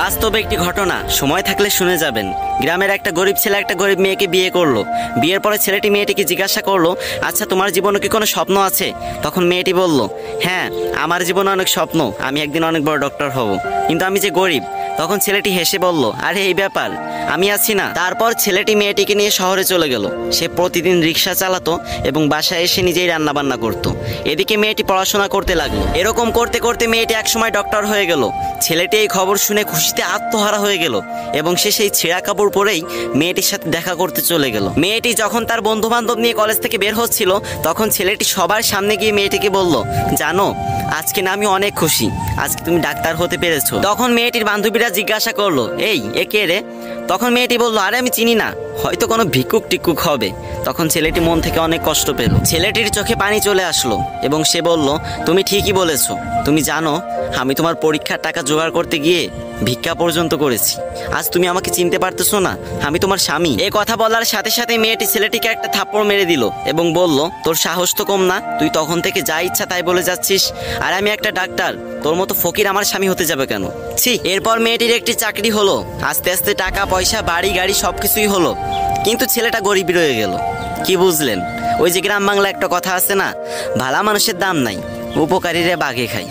বাস্তবে একটি ঘটনা, সময় থাকলে শুনে যাবেন। গ্রামের একটা গরিব ছেলে একটা গরিব মেয়েকে বিয়ে করলো। বিয়ের পরে ছেলেটি মেয়েটিকে জিজ্ঞাসা করলো, আচ্ছা তোমার জীবনে কি কোনো স্বপ্ন আছে? তখন মেয়েটি বলল, হ্যাঁ আমার জীবনে অনেক স্বপ্ন, আমি একদিন অনেক বড় ডক্টর হব, কিন্তু আমি যে গরিব। তখন ছেলেটি হেসে বলল, আরে এই ব্যাপার, আমি আছি না। তারপর ছেলেটি মেয়েটিকে নিয়ে শহরে চলে গেল। সে প্রতিদিন রিক্সা চালাতো এবং বাসায় এসে নিজেই রান্না বান্না করতো। এদিকে মেয়েটি পড়াশোনা করতে লাগলো। এরকম করতে করতে মেয়েটি একসময় ডক্টর হয়ে গেল। ছেলেটি এই খবর শুনে খুশিতে আত্মহারা হয়ে গেল এবং সে সেই ছেঁড়া কাপড় পরেই মেয়েটির সাথে দেখা করতে চলে গেল। মেয়েটি যখন তার বন্ধু বান্ধব নিয়ে কলেজ থেকে বের হচ্ছিল, তখন ছেলেটি সবার সামনে গিয়ে মেয়েটিকে বলল, জানো আজকে না আমি অনেক খুশি, আজকে তুমি ডাক্তার হতে পেরেছো। তখন মেয়েটির বান্ধবীরা জিজ্ঞাসা করলো, এ কে রে? তখন মেয়েটি বলল, আরে আমি চিনি না, হয়তো কোনো ভিক্ষুক টিক্ষুক হবে। তখন ছেলেটি মন থেকে অনেক কষ্ট পেল। ছেলেটির চোখে পানি চলে আসলো এবং সে বলল, তুমি ঠিকই বলেছো। তুমি জানো আমি তোমার পরীক্ষার টাকা জোগাড় করতে গিয়ে ভিক্ষা পর্যন্ত করেছি। আজ তুমি আমাকে চিনতে পারতেছো না? আমি তোমার স্বামী। এই কথা বলার সাথে সাথে মেয়েটি ছেলেটিকে একটা থাপ্পড় মেরে দিল এবং বলল, তোর সাহস তো কম না, তুই তখন থেকে যা ইচ্ছা তাই বলে যাচ্ছিস, আর আমি একটা ডাক্তার, তোর মতো ফকির আমার স্বামী হতে যাবে কেন? ছি। এরপর মেয়েটির একটি চাকরি হলো, আস্তে আস্তে টাকা পয়সা বাড়ি গাড়ি সবকিছুই হলো, কিন্তু ছেলেটা গরিবই রয়ে গেল। কি বুঝলেন? ওই যে গ্রাম বাংলা একটা কথা আছে না, ভালা মানুষের দাম নাই, উপকারীরা বাঘে খায়।